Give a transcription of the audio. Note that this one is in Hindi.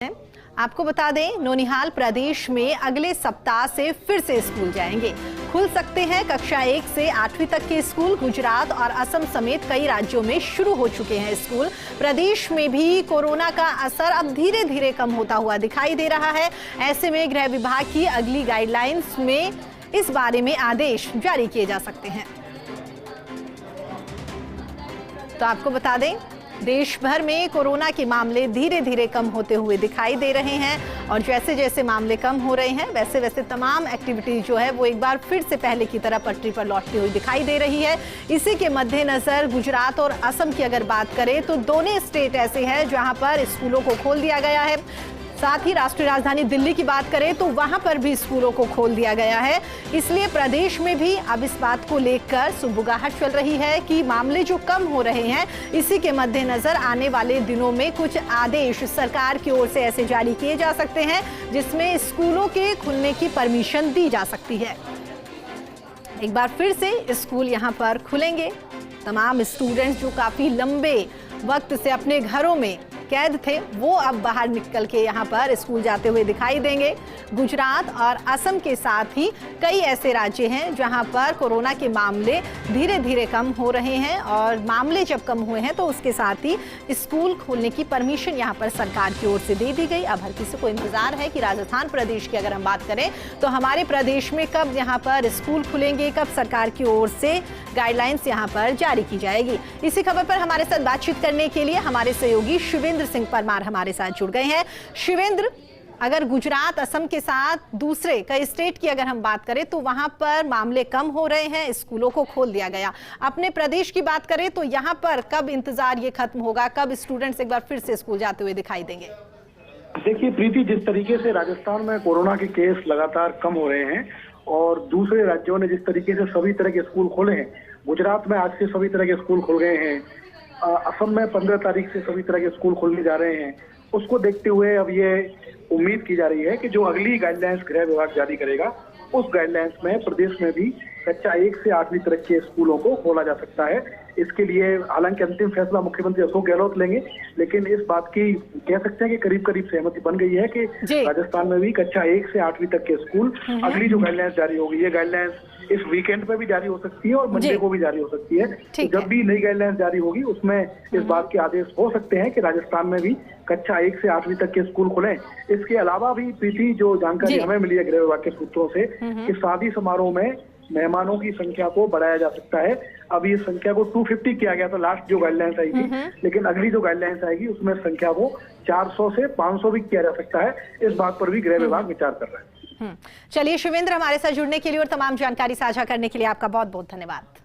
आपको बता दें, नौनिहाल प्रदेश में अगले सप्ताह से फिर से स्कूल जाएंगे। खुल सकते हैं कक्षा 1 से 8वीं तक के स्कूल। गुजरात और असम समेत कई राज्यों में शुरू हो चुके हैं स्कूल। प्रदेश में भी कोरोना का असर अब धीरे धीरे कम होता हुआ दिखाई दे रहा है। ऐसे में गृह विभाग की अगली गाइडलाइंस में इस बारे में आदेश जारी किए जा सकते हैं। तो आपको बता दें, देश भर में कोरोना के मामले धीरे धीरे कम होते हुए दिखाई दे रहे हैं और जैसे जैसे मामले कम हो रहे हैं वैसे वैसे तमाम एक्टिविटीज जो है वो एक बार फिर से पहले की तरह पटरी पर लौटती हुई दिखाई दे रही है। इसी के मद्देनजर गुजरात और असम की अगर बात करें तो दोनों स्टेट ऐसे हैं जहां पर स्कूलों को खोल दिया गया है। साथ ही राष्ट्रीय राजधानी दिल्ली की बात करें तो वहां पर भी स्कूलों को खोल दिया गया है। इसलिए प्रदेश में भी अब इस बात को लेकर सुगबुगाहट चल रही है कि मामले जो कम हो रहे हैं, इसी के मद्देनजर आने वाले दिनों में कुछ आदेश सरकार की ओर से ऐसे जारी किए जा सकते हैं जिसमें स्कूलों के खुलने की परमिशन दी जा सकती है। एक बार फिर से स्कूल यहां पर खुलेंगे। तमाम स्टूडेंट्स जो काफी लंबे वक्त से अपने घरों में कैद थे वो अब बाहर निकल के यहाँ पर स्कूल जाते हुए दिखाई देंगे। गुजरात और असम के साथ ही कई ऐसे राज्य हैं जहाँ पर कोरोना के मामले धीरे धीरे कम हो रहे हैं और मामले जब कम हुए हैं तो उसके साथ ही स्कूल खोलने की परमिशन यहाँ पर सरकार की ओर से दे दी गई। अब हर किसी को इंतजार है कि राजस्थान प्रदेश की अगर हम बात करें तो हमारे प्रदेश में कब यहाँ पर स्कूल खुलेंगे, कब सरकार की ओर से गाइडलाइंस यहाँ पर जारी की जाएगी। इसी खबर पर हमारे साथ बातचीत करने के लिए हमारे सहयोगी शिवेंद्र सिंह परमार हमारे साथ जुड़ गए हैं। शिवेंद्र, अगर गुजरात असम के साथ दूसरे कई स्टेट की अगर हम बात करें तो वहां पर मामले कम हो रहे हैं, स्कूलों को खोल दिया गया। अपने प्रदेश की बात करें तो यहां पर कब इंतजार ये खत्म होगा, कब स्टूडेंट्स एक बार फिर से स्कूल जाते हुए दिखाई देंगे? देखिए प्रीति, जिस तरीके से राजस्थान में कोरोना के केस लगातार कम हो रहे हैं और दूसरे राज्यों ने जिस तरीके से सभी तरह के स्कूल खोले हैं, गुजरात में आज से सभी तरह के स्कूल खुल गए हैं, असम में 15 तारीख से सभी तरह के स्कूल खुलने जा रहे हैं। उसको देखते हुए अब ये उम्मीद की जा रही है कि जो अगली गाइडलाइंस गृह विभाग जारी करेगा उस गाइडलाइंस में प्रदेश में भी कक्षा 1 से 8वीं तक के स्कूलों को खोला जा सकता है। इसके लिए हालांकि अंतिम फैसला मुख्यमंत्री अशोक गहलोत लेंगे, लेकिन इस बात की कह सकते हैं कि करीब करीब सहमति बन गई है कि राजस्थान में भी कक्षा 1 से 8वीं तक के स्कूल अगली जो गाइडलाइंस जारी होगी, ये गाइडलाइंस इस वीकेंड पे भी जारी हो सकती है और मंडे को भी जारी हो सकती है। तो जब भी नई गाइडलाइंस जारी होगी उसमें इस बात के आदेश हो सकते हैं कि राजस्थान में भी कक्षा 1 से 8वीं तक के स्कूल खुलें। इसके अलावा भी प्रीति, जो जानकारी हमें मिली है गृह विभाग के सूत्रों से कि शादी समारोह में मेहमानों की संख्या को बढ़ाया जा सकता है। अभी इस संख्या को 250 किया गया था लास्ट जो गाइडलाइंस आई थी, लेकिन अगली जो गाइडलाइंस आएगी उसमें संख्या को 400 से 500 भी किया जा सकता है। इस बात पर भी गृह विभाग विचार कर रहा है। चलिए शिवेंद्र, हमारे साथ जुड़ने के लिए और तमाम जानकारी साझा करने के लिए आपका बहुत बहुत धन्यवाद।